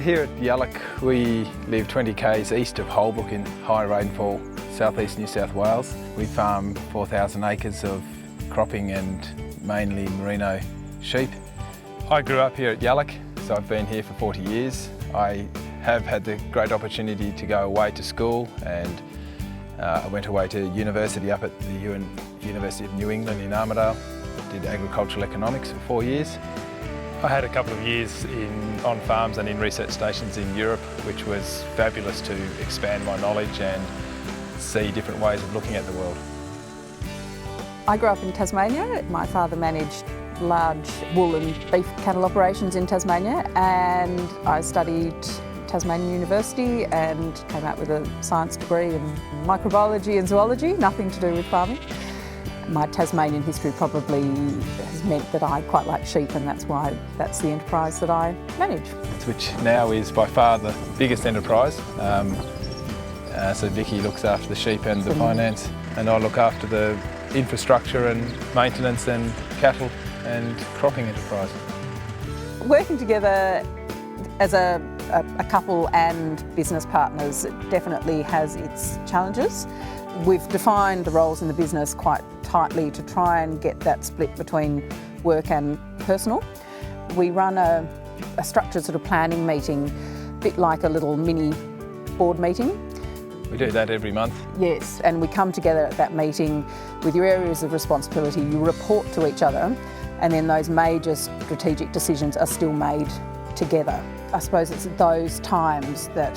Here at Yallock we live 20 k's east of Holbrook in high rainfall southeast New South Wales. We farm 4,000 acres of cropping and mainly merino sheep. I grew up here at Yallock, so I've been here for 40 years. I have had the great opportunity to go away to school, and I went away to university up at the University of New England in Armidale. Did agricultural economics for 4 years. I had a couple of years on farms and in research stations in Europe, which was fabulous to expand my knowledge and see different ways of looking at the world. I grew up in Tasmania. My father managed large wool and beef cattle operations in Tasmania, and I studied Tasmanian University and came out with a science degree in microbiology and zoology, nothing to do with farming. My Tasmanian history probably has meant that I quite like sheep, and that's why that's the enterprise that I manage. Which now is by far the biggest enterprise. So Vicky looks after the sheep and the finance, and I look after the infrastructure and maintenance and cattle and cropping enterprise. Working together as a couple and business partners definitely has its challenges. We've defined the roles in the business quite tightly to try and get that split between work and personal. We run a structured sort of planning meeting, a bit like a little mini board meeting. We do that every month. Yes, and we come together at that meeting with your areas of responsibility, you report to each other, and then those major strategic decisions are still made together. I suppose it's at those times that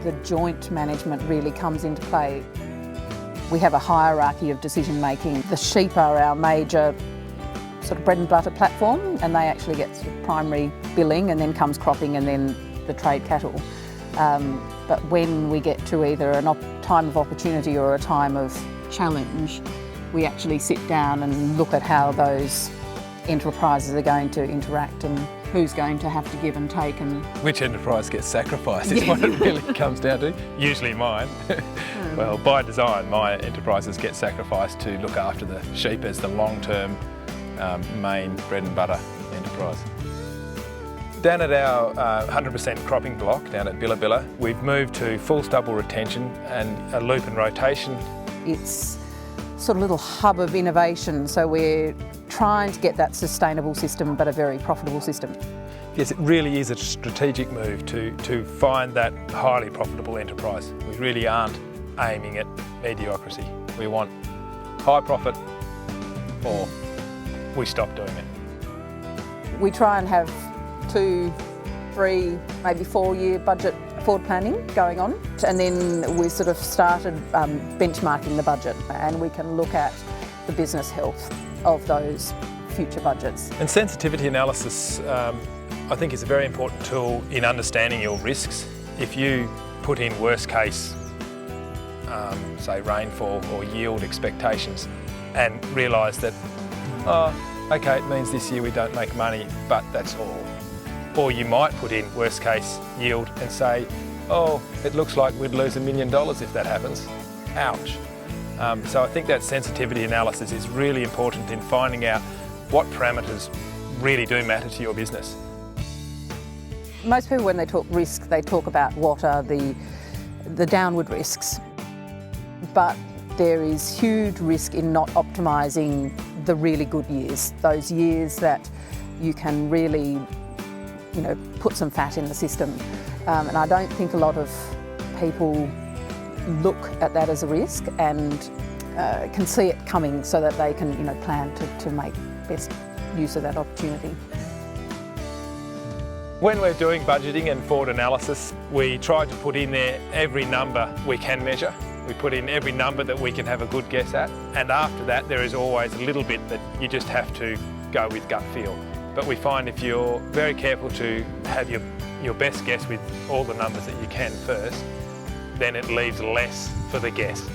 the joint management really comes into play. We have a hierarchy of decision making. The sheep are our major sort of bread and butter platform, and they actually get sort of primary billing, and then comes cropping and then the trade cattle. But when we get to either a time of opportunity or a time of challenge, we actually sit down and look at how those enterprises are going to interact and who's going to have to give and take. And which enterprise gets sacrificed is what it really comes down to. Usually mine. Well, by design, my enterprises get sacrificed to look after the sheep as the long-term main bread and butter enterprise. Down at our 100% cropping block down at Billa, we've moved to full stubble retention and a loop and rotation. It's sort of a little hub of innovation, so we're trying to get that sustainable system but a very profitable system. Yes, it really is a strategic move to find that highly profitable enterprise. We really aren't aiming at mediocrity. We want high profit or we stop doing it. We try and have 2, 3, maybe 4-year budget forward planning going on, and then we sort of started benchmarking the budget, and we can look at the business health of those future budgets. And sensitivity analysis I think is a very important tool in understanding your risks. If you put in worst case say rainfall or yield expectations and realise that okay, it means this year we don't make money, but that's all. Or you might put in worst case yield and say, oh, it looks like we'd lose $1 million if that happens. Ouch. So I think that sensitivity analysis is really important in finding out what parameters really do matter to your business. Most people, when they talk risk, they talk about what are the downward risks. But there is huge risk in not optimising the really good years, those years that you can really put some fat in the system. And I don't think a lot of people look at that as a risk and can see it coming so that they can plan to make best use of that opportunity. When we're doing budgeting and forward analysis, we try to put in there every number we can measure. We put in every number that we can have a good guess at, and after that there is always a little bit that you just have to go with gut feel. But we find if you're very careful to have your best guess with all the numbers that you can first, then it leaves less for the guess.